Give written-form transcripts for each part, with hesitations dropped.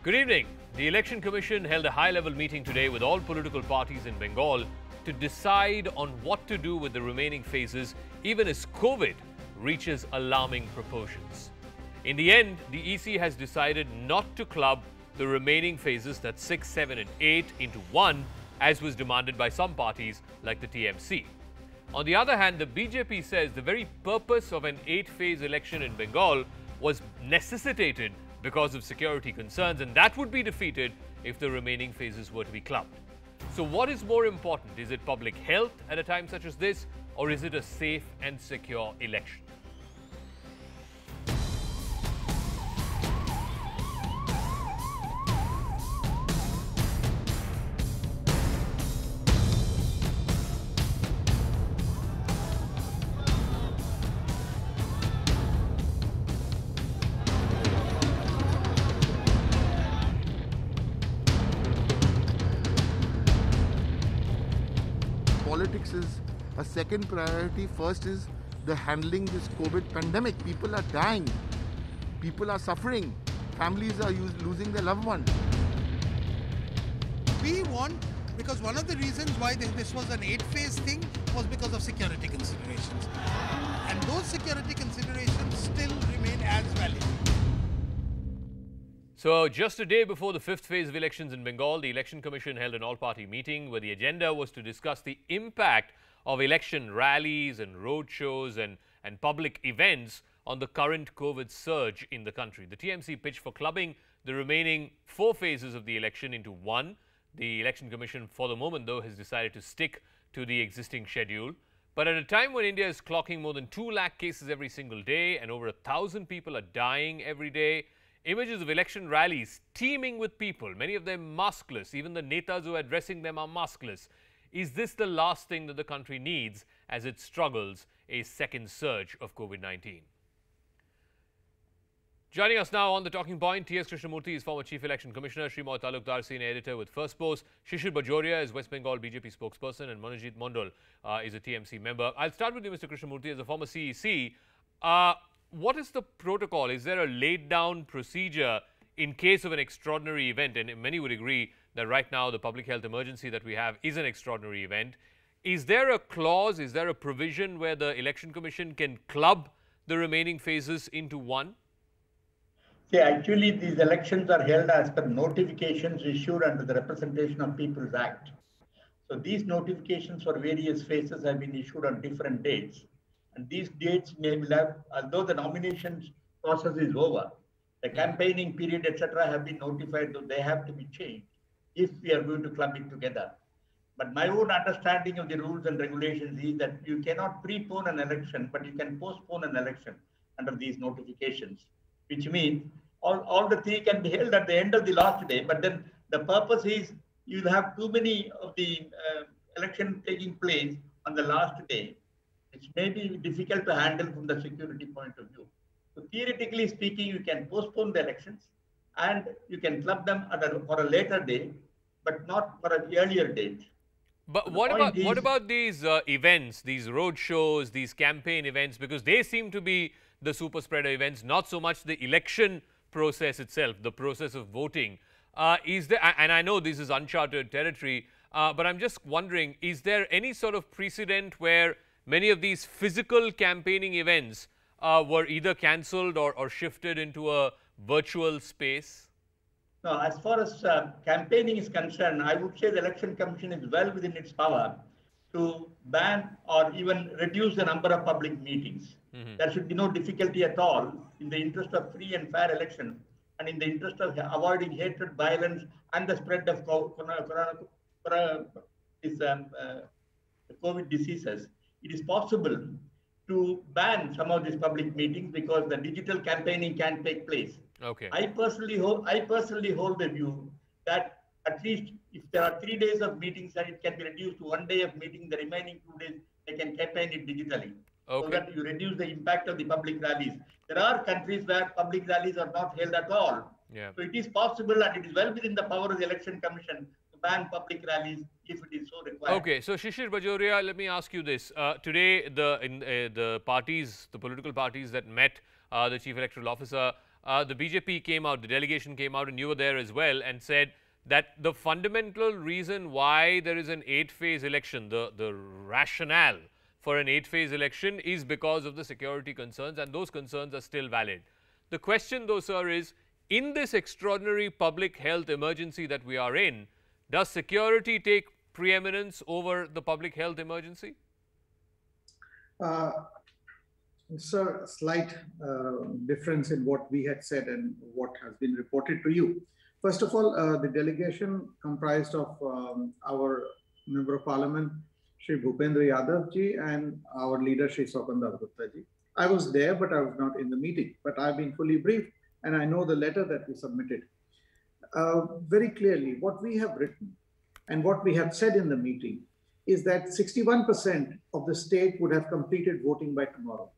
Good evening. The Election Commission held a high-level meeting today with all political parties in Bengal to decide on what to do with the remaining phases, even as COVID reaches alarming proportions. In the end, the EC has decided not to club the remaining phases, that's 6, 7 and 8, into one, as was demanded by some parties like the TMC. On the other hand, the BJP says the very purpose of an 8-phase election in Bengal was necessitated because of security concerns, and that would be defeated if the remaining phases were to be clubbed. So what is more important? Is it public health at a time such as this, or is it a safe and secure election? Politics is a second priority. First is the handling this COVID pandemic. People are dying. People are suffering. Families are losing their loved ones. We want, because one of the reasons why this was an 8-phase thing was because of security considerations. And those security considerations still remain as valid. So just a day before the 5th phase of elections in Bengal, the Election Commission held an all-party meeting where the agenda was to discuss the impact of election rallies and roadshows and public events on the current COVID surge in the country. The TMC pitched for clubbing the remaining 4 phases of the election into one. The Election Commission, for the moment though, has decided to stick to the existing schedule. But at a time when India is clocking more than 2 lakh cases every single day and over 1,000 people are dying every day, images of election rallies teeming with people, many of them maskless, even the netas who are addressing them are maskless. Is this the last thing that the country needs as it struggles a second surge of COVID-19? Joining us now on the talking point, T.S. Krishnamurthy is former Chief Election Commissioner, Srimoy Talukdar, Senior Editor with First Post, Shishir Bajoria is West Bengal BJP spokesperson, and Manojit Mondal is a TMC member. I'll start with you, Mr. Krishnamurthy, as a former CEC. What is the protocol? Is there a laid down procedure in case of an extraordinary event? And many would agree that right now the public health emergency that we have is an extraordinary event. Is there a clause, is there a provision where the Election Commission can club the remaining phases into one? See, actually these elections are held as per notifications issued under the Representation of People's Act. So these notifications for various phases have been issued on different dates. And these dates may have, although the nominations process is over, the campaigning period, etc., have been notified that they have to be changed if we are going to club it together. But my own understanding of the rules and regulations is that you cannot prepone an election, but you can postpone an election under these notifications, which means all the 3 can be held at the end of the last day. But then the purpose is you'll have too many of the election taking place on the last day. It may be difficult to handle from the security point of view. So theoretically speaking, you can postpone the elections and you can club them for a later date, but not for an earlier date. But what about these events, these road shows, these campaign events? Because they seem to be the super spreader events, not so much the election process itself, the process of voting. Is there, and I know this is uncharted territory, but I'm just wondering, is there any sort of precedent where many of these physical campaigning events were either cancelled or shifted into a virtual space? No, as far as campaigning is concerned, I would say the Election Commission is well within its power to ban or even reduce the number of public meetings. There should be no difficulty at all in the interest of free and fair election and in the interest of avoiding hatred, violence, and the spread of COVID diseases. It is possible to ban some of these public meetings because the digital campaigning can take place. Okay. I personally hold the view that at least if there are 3 days of meetings, then it can be reduced to 1 day of meeting. The remaining 2 days, they can campaign it digitally. Okay. So that you reduce the impact of the public rallies. There are countries where public rallies are not held at all. Yeah. So it is possible and it is well within the power of the Election Commission to ban public rallies if it is so required. Okay, so Shishir Bajoria, let me ask you this. Today, the political parties that met the Chief Electoral Officer the BJP came out, the delegation came out, and you were there as well, and said that the fundamental reason why there is an 8-phase election, the rationale for an 8-phase election is because of the security concerns, and those concerns are still valid. The question though, sir, is in this extraordinary public health emergency that we are in, does security take preeminence over the public health emergency? Sir, slight difference in what we had said and what has been reported to you. First of all, the delegation comprised of our Member of Parliament, Shri Bhupendra Yadav ji, and our leader, Shri Saukandar Gupta ji. I was there, but I was not in the meeting. But I've been fully briefed, and I know the letter that we submitted. Very clearly, what we have written and what we have said in the meeting is that 61% of the state would have completed voting by tomorrow.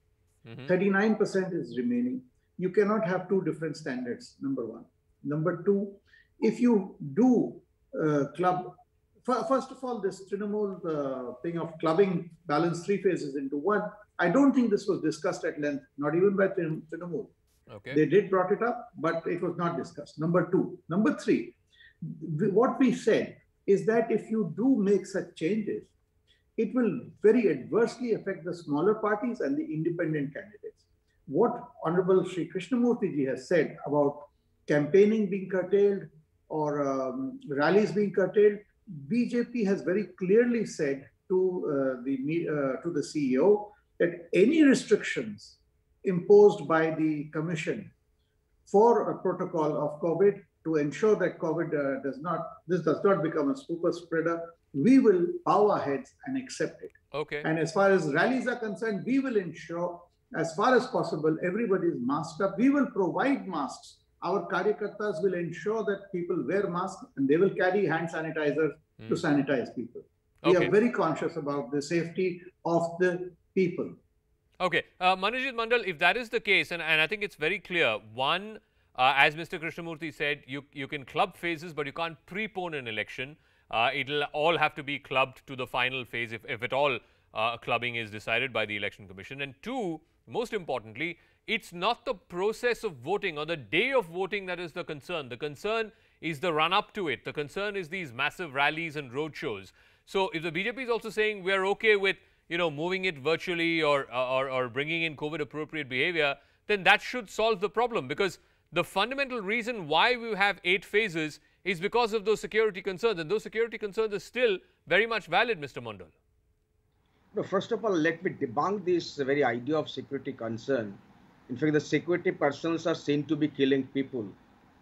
39% is remaining. You cannot have two different standards, number one. Number two, if you do club, first of all, this Trinamool thing of clubbing balance 3 phases into one, I don't think this was discussed at length, not even by Trinamool. Okay. They did brought it up, but it was not discussed. Number two. Number three, what we said is that if you do make such changes, it will very adversely affect the smaller parties and the independent candidates. What Honorable Shri Krishnamurthy ji has said about campaigning being curtailed or rallies being curtailed, BJP has very clearly said to the CEO that any restrictions imposed by the Commission for a protocol of COVID to ensure that COVID does not become a super spreader, we will bow our heads and accept it. Okay. And as far as rallies are concerned, we will ensure, as far as possible, everybody is masked up. We will provide masks. Our Karyakartas will ensure that people wear masks and they will carry hand sanitizers to sanitize people. We are very conscious about the safety of the people. Okay. Manojit Mandal, if that is the case, and I think it's very clear, one, as Mr. Krishnamurthy said, you can club phases, but you can't prepone an election. It'll all have to be clubbed to the final phase if at all clubbing is decided by the Election Commission. And two, most importantly, it's not the process of voting or the day of voting that is the concern. The concern is the run up to it. The concern is these massive rallies and roadshows. So if the BJP is also saying we're okay with, you know, moving it virtually or bringing in COVID appropriate behavior, then that should solve the problem, because the fundamental reason why we have 8 phases is because of those security concerns, and those security concerns are still very much valid, Mr. Mandal. No, first of all, let me debunk this very idea of security concern. In fact, the security personnel are seen to be killing people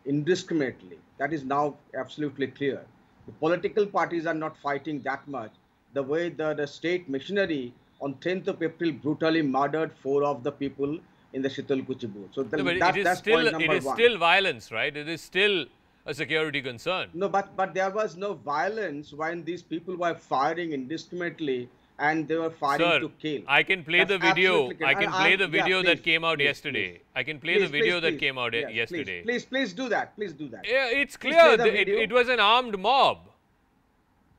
indiscriminately. That is now absolutely clear. The political parties are not fighting that much. The way the state machinery on 10th of April brutally murdered 4 of the people in the Shitalkuchi booth. So that's point number 1. It is still violence, right? It is still a security concern. No, but there was no violence when these people were firing indiscriminately and they were firing to kill. I can play the video. I can play the video that came out yesterday. I can play the video that came out yesterday. Please do that. Please do that. Yeah, it's clear. It was an armed mob.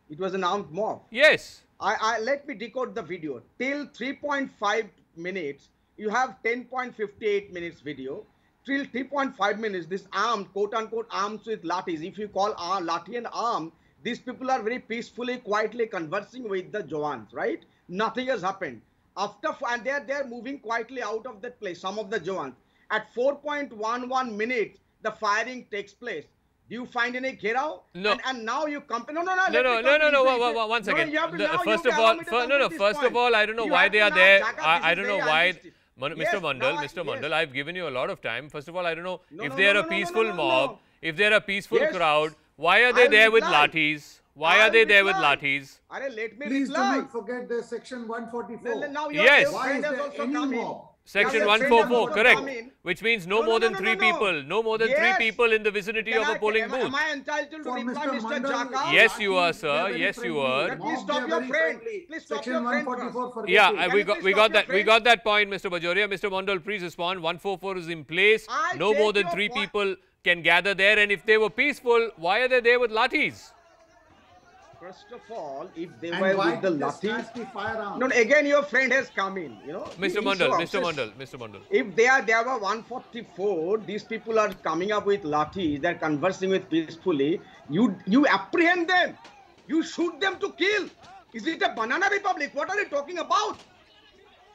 It was an armed mob. Yes. Let me decode the video. Till 3.5 minutes, you have 10.58 minutes video. Till 3.5 minutes, this armed, quote-unquote, arms with lathis. If you call lathi and arm, these people are very peacefully, quietly conversing with the Jawans, right? Nothing has happened. And they're moving quietly out of that place, some of the Jawans. At 4.11 minutes, the firing takes place. Do you find any Gherao? No. And now you compare. No. One second. First of all, I don't know why they are there. I don't know why. Mr. Mandal, I've given you a lot of time. First of all, I don't know if they are a peaceful mob, if they're a peaceful crowd, why are they there with lathis? Why are they there with lathis? Please do not forget the section 144. Yes. Why is there any mob? Section 144, correct. Which means no more than 3 people. No more than 3 people in the vicinity of a polling booth. Am I entitled to reply, Mr. Jaka? Yes, you are, sir. Yes, you are. Please stop your friend. Please stop your friend. Yeah, we got that. We got that point, Mr. Bajoria. Mr. Mandal, please respond. 144 is in place. No more than 3 people can gather there. And if they were peaceful, why are they there with lathis? First of all, if they And were why with the did they lathis, snatch the firearms? no, again your friend has come in. You know, Mr. he's Mandal, so Mr. obsessed. Mandal, Mr. Mandal. If there were 144, these people are coming up with lathis, they're conversing with peacefully. You apprehend them, you shoot them to kill. Is it a banana republic? What are you talking about?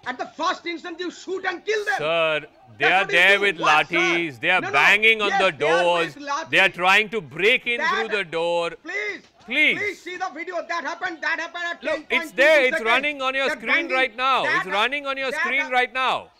At the first instant, you shoot and kill them. Sir, they That's are what you there do. with What, sir? lathis. They are No, no. banging on Yes, the they are doors. with lathis. They are trying to break in That- through the door. Please Please. see the video. That happened at 10.2 Look, it's there. It's seconds. running on your That screen banging- right now. that- It's running on your that- screen right now.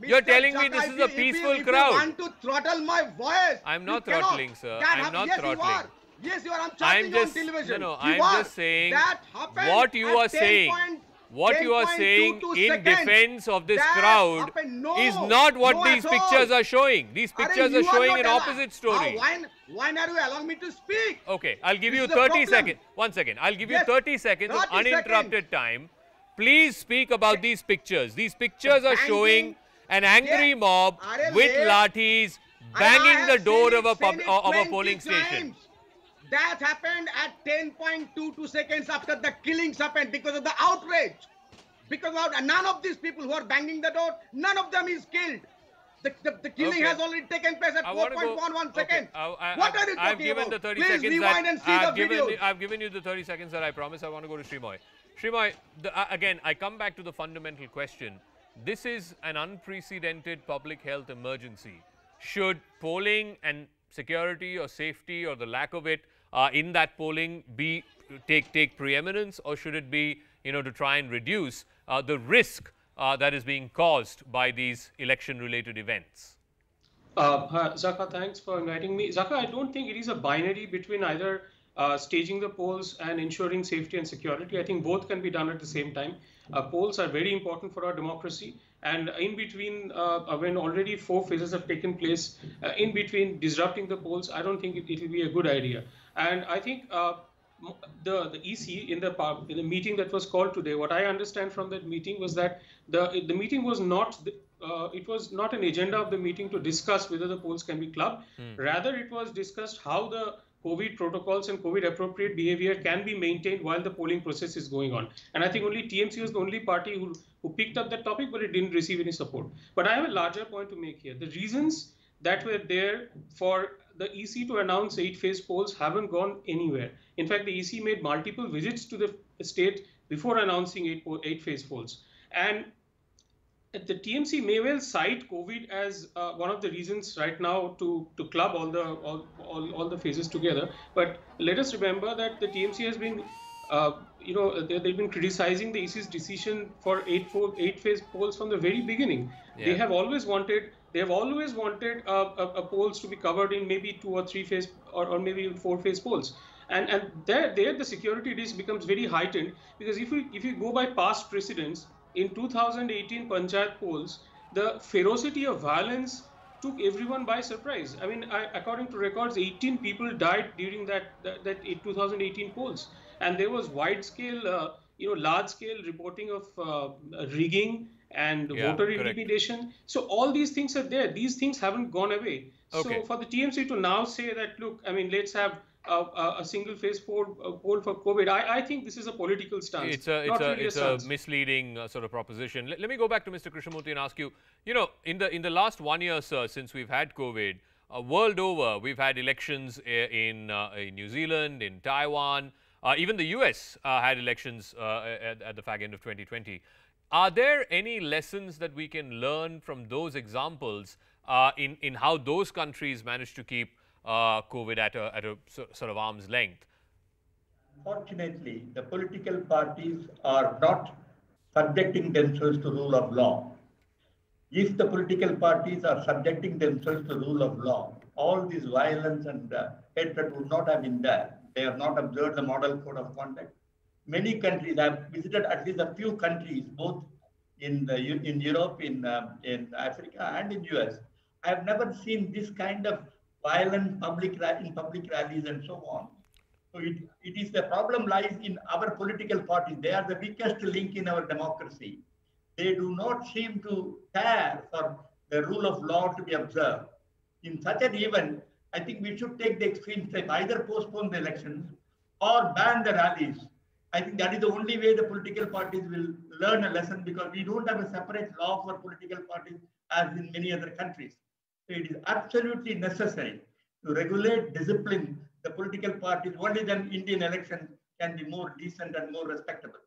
You're Mr. telling me Chaka, this is a if peaceful you crowd. want to throttle my voice, I'm not you cannot. throttling, sir. That I'm hap- not yes, throttling. You are. Yes, you are. I'm I'm chatting just on television. no. You I'm are. just saying That happened what you at are saying. 10. What you are saying 10.22 in seconds. defense of this That crowd happened. No, is not what no these at all. pictures are showing. These Arey, pictures you are showing not an allow- opposite story. Why are you allowing me to speak? Okay, I'll give This you is the 30 problem. seconds. 1 second. I'll give you Yes, 30 seconds of 30 uninterrupted time. Please speak about these pictures. These pictures are Banging. showing an angry Yeah. mob Arey, with le- lathis I banging the have door seen of a it, pub, seen it of a 20 polling station. times. That happened at 10.22 seconds after the killings happened because of the outrage. Because of none of these people who are banging the door, none of them is killed. The killing Okay. has already taken place at I want to go. 4.11 seconds. Okay, What are you I've talking given about? the 30 Please seconds rewind that and see I've the given. video. I've given you the 30 seconds that I promised. I want to go to Srimoy. Srimoy, again, I come back to the fundamental question. This is an unprecedented public health emergency. Should polling and security or safety or the lack of it in that polling be take preeminence, or should it be, to try and reduce the risk that is being caused by these election-related events? Zaka, thanks for inviting me. Zaka, I don't think it is a binary between either staging the polls and ensuring safety and security. I think both can be done at the same time. Polls are very important for our democracy. And in between, when already 4 phases have taken place, in between disrupting the polls, I don't think it will be a good idea. And I think the EC in the meeting that was called today, what I understand from that meeting was that the meeting was not it was not an agenda of the meeting to discuss whether the polls can be clubbed. Rather, it was discussed how the COVID protocols and COVID appropriate behavior can be maintained while the polling process is going on. And I think only TMC was the only party who picked up that topic, but it didn't receive any support. But I have a larger point to make here. The reasons that were there for the EC to announce 8-phase polls haven't gone anywhere. In fact, the EC made multiple visits to the state before announcing 8-phase polls. And the TMC may well cite COVID as one of the reasons right now to club all the phases together. But let us remember that the TMC has been, they've been criticizing the EC's decision for 8-phase polls from the very beginning. Yeah. They have always wanted polls to be covered in maybe 2 or 3 phase or maybe 4-phase polls. And there the security risk becomes very heightened, because if you go by past precedents, in 2018 Panchayat polls, the ferocity of violence took everyone by surprise. I mean, according to records, 18 people died during that 2018 polls, and there was wide-scale, large-scale reporting of rigging and voter intimidation. So all these things are there. These things haven't gone away. Okay. So for the TMC to now say that, look, I mean, let's have a single-phase poll for COVID, I think this is a political stance. It's a misleading sort of proposition. Let me go back to Mr. Krishnamurthy and ask you, in the last 1 year, sir, since we've had COVID, world over, we've had elections in New Zealand, in Taiwan, even the US had elections at the fag end of 2020. Are there any lessons that we can learn from those examples in how those countries managed to keep COVID at a sort of arm's length? Unfortunately, the political parties are not subjecting themselves to rule of law. If the political parties are subjecting themselves to rule of law, all this violence and hatred would not have been there. They have not observed the model code of conduct. Many countries, I have visited at least a few countries, both in Europe, in Africa, and in US. I have never seen this kind of violent public rallies and so on. So it is the problem lies in our political parties. They are the weakest link in our democracy. They do not seem to care for the rule of law to be observed. In such an event, I think we should take the extreme step, either postpone the elections or ban the rallies. I think that is the only way the political parties will learn a lesson, because we don't have a separate law for political parties as in many other countries. So it is absolutely necessary to regulate, discipline the political parties. Only then Indian elections can be more decent and more respectable.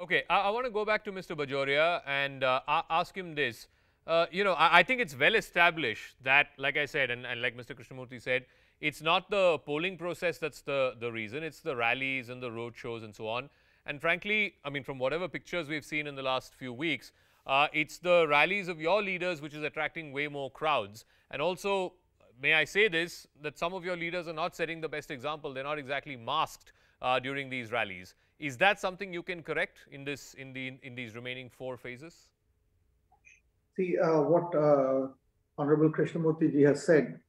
Okay, I want to go back to Mr. Bajoria and ask him this. I think it's well established that, like I said, and like Mr. Krishnamurthy said, it's not the polling process that's the reason. It's the rallies and the road shows and so on. And frankly, I mean, from whatever pictures we've seen in the last few weeks, it's the rallies of your leaders which is attracting way more crowds. And also, may I say this, that some of your leaders are not setting the best example. They're not exactly masked during these rallies. Is that something you can correct in these remaining 4 phases? See, what Honorable Krishnamurthy ji has said,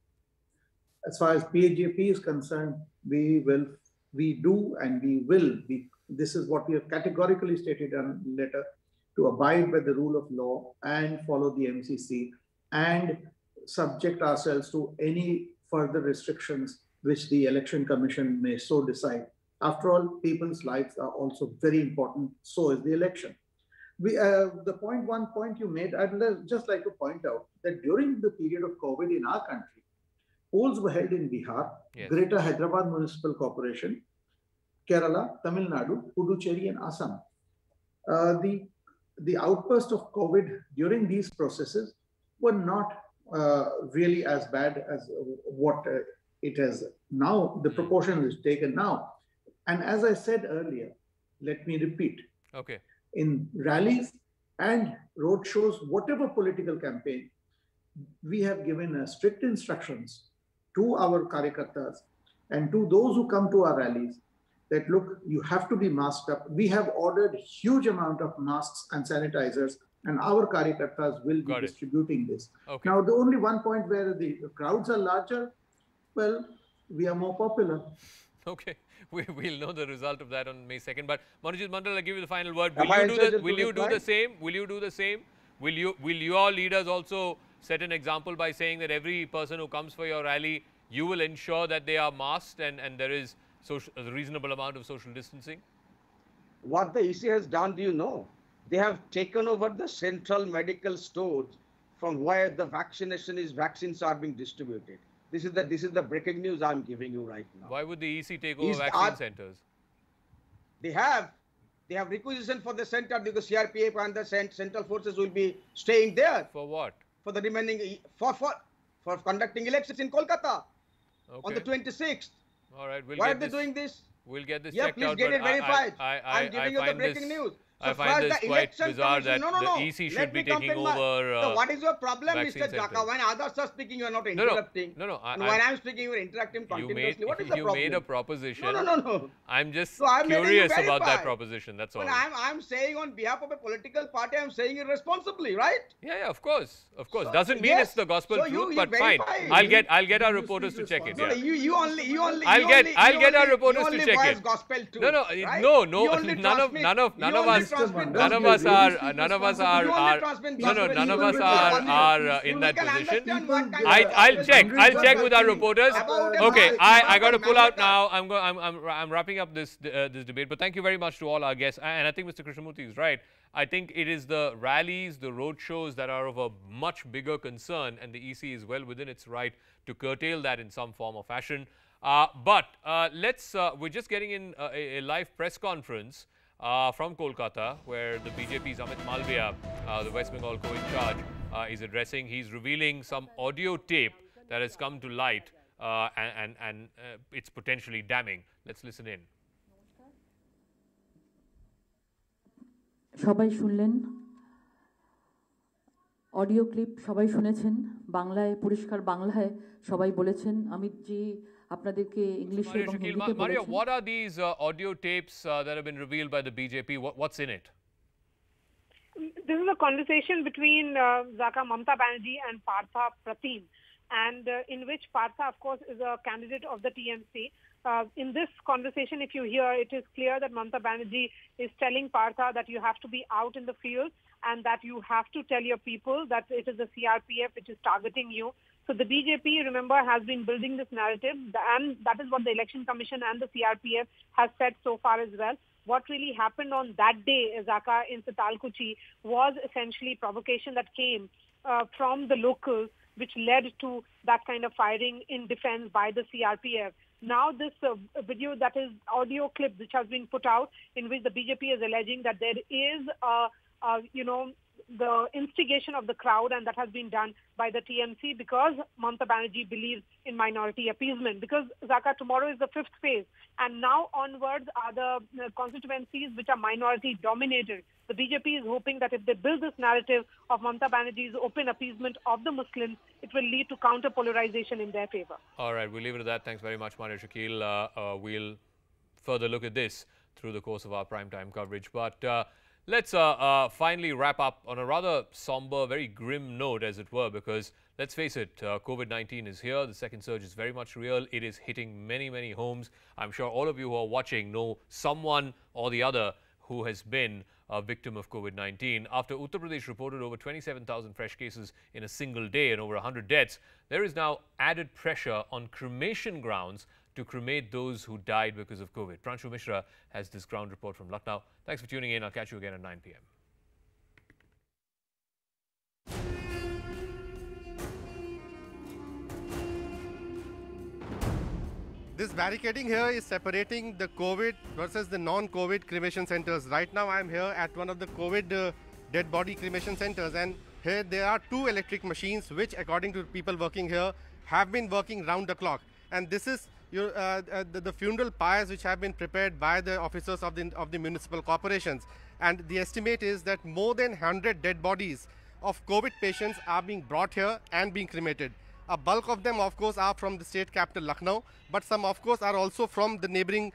as far as BJP is concerned, we do and we will. This is what we have categorically stated in the letter, to abide by the rule of law and follow the MCC and subject ourselves to any further restrictions which the Election Commission may so decide. After all, people's lives are also very important. So is the election. One point you made, I'd just like to point out that during the period of COVID in our country, polls were held in Bihar, yes, Greater Hyderabad Municipal Corporation, Kerala, Tamil Nadu, Puducherry, and Assam. The outburst of COVID during these processes were not really as bad as what it is now. The proportion is taken now. And as I said earlier, let me repeat. Okay. In rallies and road shows, whatever political campaign, we have given strict instructions to our karyakartas and to those who come to our rallies that, look, you have to be masked up. We have ordered huge amount of masks and sanitizers, and our karyakartas will be distributing this. Okay. Now, the only one point where the crowds are larger, well, we are more popular. Okay, we'll know the result of that on May 2nd. But Manojit Mandal, I'll give you the final word. Will you do the same? Will you do the same? Will your leaders also set an example by saying that every person who comes for your rally, you will ensure that they are masked and there is a reasonable amount of social distancing? What the EC has done, do you know? They have taken over the central medical stores from where the vaccines are being distributed. This is the breaking news I'm giving you right now. Why would the EC take over vaccine centers? They have requisition for the center, because CRPF and the central forces will be staying there. For what? For the remaining for conducting elections in Kolkata on the 26th. All right. Why are they doing this? We'll get this checked out. Yeah, please get it verified. I'm giving you the breaking news. So I find this quite bizarre that the EC should be taking over. So what is your problem, Mr. Jaka? When others are speaking, you are not interrupting. No. When I'm speaking, you are interrupting continuously. What is the problem? You made a proposition. No. I'm just curious about that proposition. That's all. But I'm saying on behalf of a political party, I'm saying it responsibly, right? Yeah, of course. Doesn't mean it's the gospel truth, but fine. I'll get our reporters to check it. No, you only. I'll get our reporters to check it. Gospel truth. No. None of us are in that position. I'll check with our reporters. Okay, I got to pull out now. I'm wrapping up this debate. But thank you very much to all our guests. And I think Mr. Krishnamurthy is right. I think it is the rallies, the road shows that are of a much bigger concern, and the EC is well within its right to curtail that in some form or fashion. But we're just getting in a live press conference from Kolkata, where the BJP's Amit Malviya, the West Bengal co-in-charge, is addressing. He's revealing some audio tape that has come to light, and it's potentially damning. Let's listen in. সবাই শুনলেন audio clip, সবাই শুনেছেন, বাংলায় পরিষ্কার বাংলায় সবাই বলেছেন। অমিত জি আপনাদেরকে ইংলিশে এবং হিন্দিতে বলেছেন। Maria, what are these audio tapes that have been revealed by the BJP? What's in it? This is a conversation between Zaka Mamata Banerjee and Partha Pratim, and in which Partha, of course, is a candidate of the TMC. In this conversation, if you hear, it is clear that Mamata Banerjee is telling Partha that you have to be out in the field and that you have to tell your people that it is the CRPF which is targeting you. So the BJP, remember, has been building this narrative, and that is what the Election Commission and the CRPF has said so far as well. What really happened on that day, Zaka, in Sitalkuchi, was essentially provocation that came from the locals, which led to that kind of firing in defense by the CRPF. Now this video, that is audio clip, which has been put out, in which the BJP is alleging that there is the instigation of the crowd, and that has been done by the TMC because Mamata Banerjee believes in minority appeasement. Because, Zaka, tomorrow is the 5th phase, and now onwards are the constituencies which are minority dominated. The BJP is hoping that if they build this narrative of Mamata Banerjee's open appeasement of the Muslims, it will lead to counter-polarization in their favor. All right, we'll leave it at that. Thanks very much, Maria Shakil. We'll further look at this through the course of our primetime coverage. But let's finally wrap up on a rather somber, very grim note, as it were, because let's face it, COVID-19 is here. The second surge is very much real. It is hitting many, many homes. I'm sure all of you who are watching know someone or the other who has been a victim of COVID-19. After Uttar Pradesh reported over 27,000 fresh cases in a single day and over 100 deaths, there is now added pressure on cremation grounds to cremate those who died because of COVID. Pranshu Mishra has this ground report from Lucknow. Thanks for tuning in. I'll catch you again at 9 p.m. This barricading here is separating the COVID versus the non-COVID cremation centers. Right now I am here at one of the COVID dead body cremation centers, and here there are 2 electric machines which, according to people working here, have been working round the clock. And this is the funeral pyres which have been prepared by the officers of the municipal corporations. And the estimate is that more than 100 dead bodies of COVID patients are being brought here and being cremated. A bulk of them, of course, are from the state capital Lucknow, but some, of course, are also from the neighboring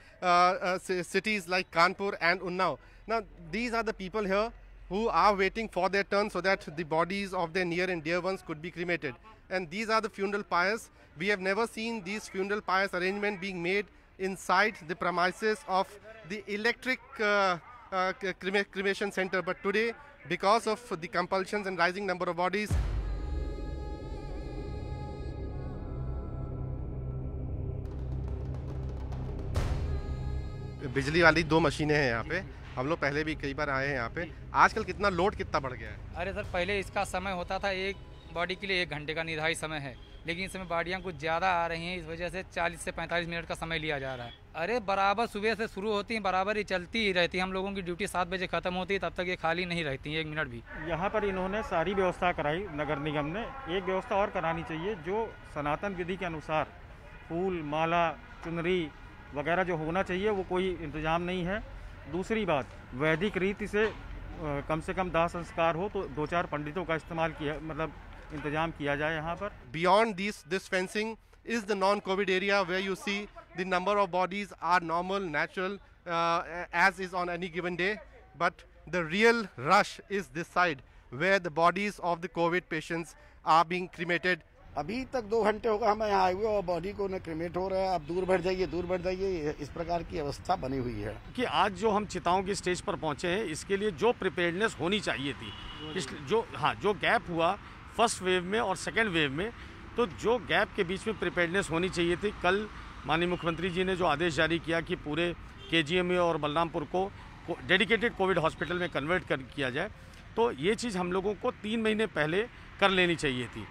cities like Kanpur and Unnao. Now, these are the people here who are waiting for their turn so that the bodies of their near and dear ones could be cremated. And these are the funeral pyres. We have never seen these funeral pyres arrangement being made inside the premises of the electric cremation center. But today, because of the compulsions and rising number of bodies, बिजली वाली 2 मशीनें हैं यहाँ पे। हम लोग पहले भी कई बार आए हैं यहाँ पे। आजकल कितना लोड कितना बढ़ गया है? अरे सर, पहले इसका समय होता था एक बॉडी के लिए 1 घंटे का निर्धारित समय है, लेकिन इस समय बॉडियाँ कुछ ज़्यादा आ रही हैं, इस वजह से 40 से 45 मिनट का समय लिया जा रहा है। अरे बराबर सुबह से शुरू होती हैं, बराबर ही चलती ही रहती है। हम लोगों की ड्यूटी 7 बजे खत्म होती है, तब तक ये खाली नहीं रहती है 1 मिनट भी। यहाँ पर इन्होंने सारी व्यवस्था कराई, नगर निगम ने। एक व्यवस्था और करानी चाहिए जो सनातन विधि के अनुसार फूल, माला, चुनरी वगैरह जो होना चाहिए, वो कोई इंतजाम नहीं है। दूसरी बात, वैदिक रीति से कम दाह संस्कार हो तो 2-4 पंडितों का इस्तेमाल किया, मतलब इंतजाम किया जाए यहाँ पर। Beyond this fencing is the non-COVID area where you see the number of bodies are normal, natural, as is on any given day. But the real rush is this side where the bodies of the COVID patients are being cremated. अभी तक 2 घंटे होगा हमें यहाँ आए हुए और body को न क्रिमेट हो रहा है। आप दूर बढ़ जाइए, इस प्रकार की अवस्था बनी हुई है कि आज जो हम चिताओं की स्टेज पर पहुँचे हैं, इसके लिए जो प्रिपेयर्डनेस होनी चाहिए थी, जो गैप हुआ फर्स्ट वेव में और सेकेंड वेव में, तो जो गैप के बीच में प्रिपेयर्डनेस होनी चाहिए थी, कल माननीय मुख्यमंत्री जी ने जो आदेश जारी किया कि पूरे KGM और बलरामपुर को डेडिकेटेड कोविड हॉस्पिटल में कन्वर्ट किया जाए, तो ये चीज़ हम लोगों को 3 महीने पहले कर लेनी चाहिए थी।